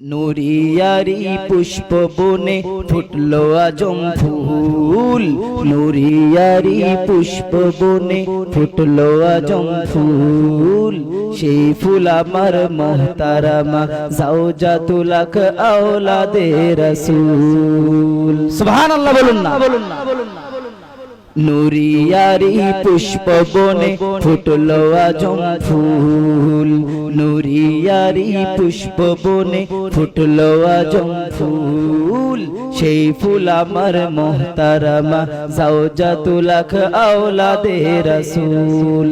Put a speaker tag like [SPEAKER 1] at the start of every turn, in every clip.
[SPEAKER 1] নুরিয়ারি পুষ্প বনে ফুটলো আজম ফুল, নুরিয়ারি পুষ্প বনে ফুটলো আজম ফুল। সেই ফুল আমার মোহতারামা জাওজাতুল হক আওলাদে রাসূল। সুবহানাল্লাহ বলুন না। নুরিয়ারি পুষ্প বনে ফুটলো আজম ফুল, নুরিয়ারি পুষ্প বনে ফুটলো আজম ফুল। সেই ফুল আমার মোহতারামা জাওজাতুল হক আওলাদে রাসূল।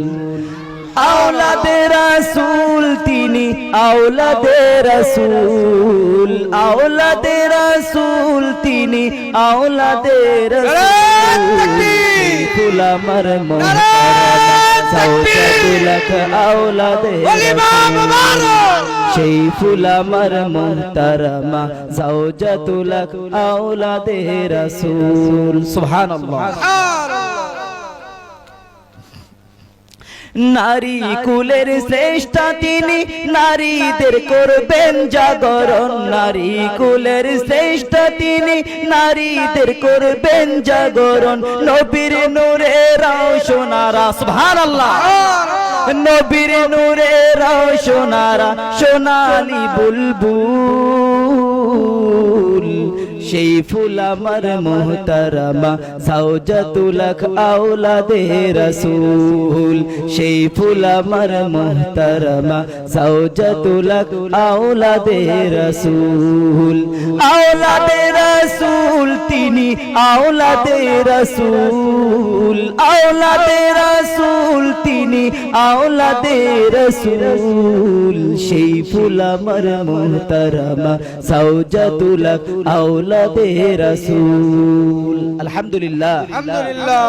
[SPEAKER 1] আওলাদে রাসূল তিনি আওলাদে রাসূল, আওলাদে রাসূল তিনি আওলাদে রাসূল। ফুল আমার মোহতারামা জাওজাতুল হক আওলাদে রাসূল। সেই ফুল আমার মোহতারামা জাওজাতুল হক আওলাদে রাসূল। সুবহানাল্লাহ। নারী কুলের শ্রেষ্ঠ তিনি, নারীদের করবেন জাগরণ। নারী কুলের শ্রেষ্ঠ তিনি, নারীদের করবেন জাগরণ। নবীর নূরে রওশনারা, সুবহানাল্লাহ, নবীর নূরে রওশনারা সোনালী বুলবুল। সেই ফুল আমার মোহতারামা জাওজাতুল হক আওলাদে রাসূল। সেই ফুল আমার মোহতারামা জাওজাতুল হক আওলাদে রাসূল। আওলাদে রাসূল তিনি আওলাদে রাসূল, আওলাদে রাসূল তিনি আওলাদে রাসূল। সেই ফুল আমার মোহতারামা জাওজাতুল হক আওলাদে রাসূল। আলহামদুলিল্লাহ, আলহামদুলিল্লাহ।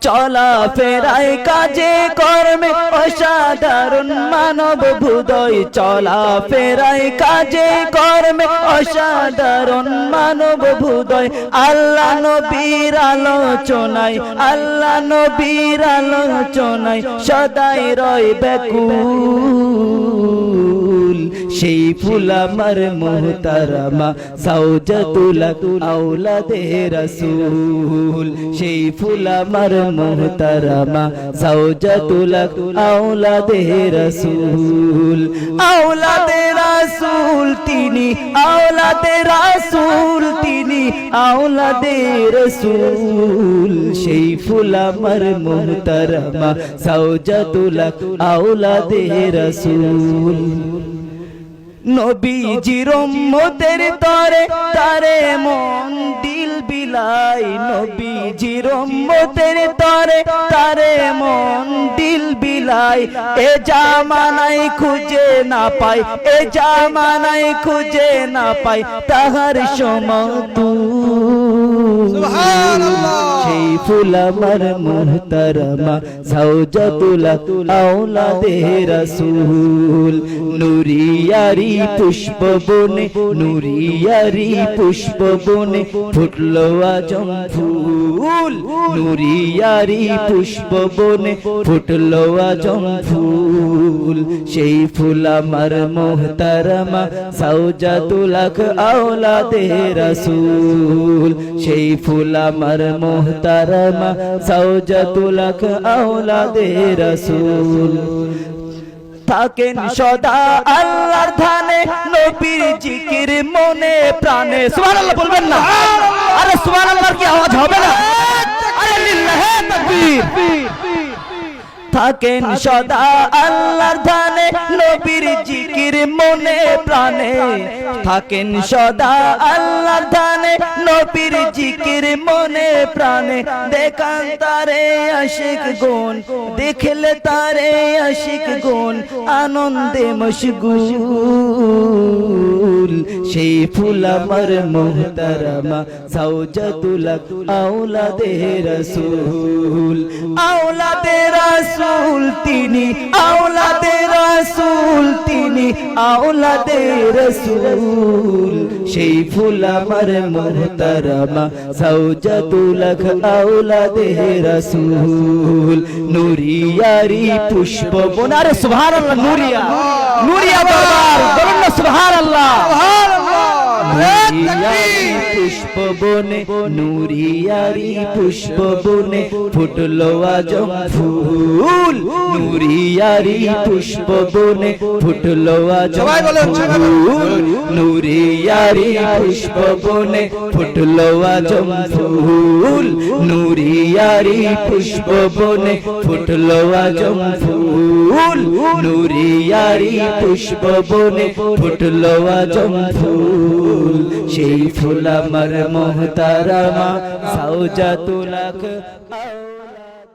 [SPEAKER 1] চলা ফেরায় কাজে কর্মে অসাধারণ মানব হৃদয়। চলা ফেরায় কাজে কর্মে অসাধারণ মানব হৃদয়। আল্লাহ নবীর আলোচনায়, আল্লাহ নবীর আলোচনায় সদাই রয় ব্যাকুল। সেই ফুল আমার মোহতারামা জাওজাতুল হক আওলাদে রাসূল। সেই ফুল আমার মোহতারামা জাওজাতুল হক আওলাদে রাসূল। আওলাদে রাসূল তিনি আওলাদে রাসূল তিনি আওলাদে রাসূল। সেই ফুল আমার মোহতারামা জাওজাতুল হক আওলাদে রাসূল। নবীজির উম্মতের তরে তারে মন দিল বিলাই। নবীজির উম্মতের তরে তারে মন দিল বিলাই। এ জামানায় খুঁজে না পাই, এ জামানায় খুঁজে না পাই তাহার সমতুল। সুবহানাল্লাহ। সেই ফুল আমার মোহতারামা জাওজাতুল হক আওলাদে রাসূল। নুরিয়ারি পুষ্প বনে, নুরিয়ারি পুষ্প বনে ফুটলো আজম ফুল। নুরিয়ারি পুষ্প বনে ফুটলো আজম ফুল। সেই ফুল আমার মোহতারামা জাওজাতুল হক আওলাদে রাসূল। সেই ফুল আমার মোহতারামা জাওজাতুল হক আওলাদে রাসূল। থাকেন সদা আল্লাহর ধ্যানে, নবীর জিকির মনে প্রাণে। সুবহানাল্লাহ বলবেন না? আরে সুবহানাল্লাহর কি আওয়াজ হবে না? আরে লিল্লাহি তাকবীর। থাকেন সদা আল্লাহর ধ্যানে, নবীর জিকির মনে প্রাণে। থাকেন সদা আল্লাহর ধ্যানে, নবীর জিকির মনে প্রাণে। দেখান তারে আশিক গুণ, দেখলে তারে আশিক গুণ আনন্দে মশগুল। ফুল সেই ফুল আমার মোহতারামা জাওজাতুল হক আওলাদে রাসূল আওলাদে রাসূল তিনি আওলাদে রাসূল তিনি আওলাদে রাসূল সেই ফুল আমার মোহতারামা জাওজাতুল হক আওলাদে রাসূল নুরিয়ারি পুষ্প বোনারে সুবহানাল্লাহ নুরিয়া নুরিয়া দরবার বলুন না সুবহানাল্লাহ পুষ্প বনে নুরিয়ারি পুষ্প বনে ফুটলো আজম ফুল নুরিয়ারি পুষ্প বনে ফুটলো আজম ফুল নুরিয়ারি পুষ্প বনে ফুটলো আজম ফুল নুরিয়ারি পুষ্প বনে ফুটলো আজম ফুল নুরিয়ারি পুষ্প বনে ফুটলো আজম ফুল সেই ফুল আমার মোহতারামা জাওজাতুল হক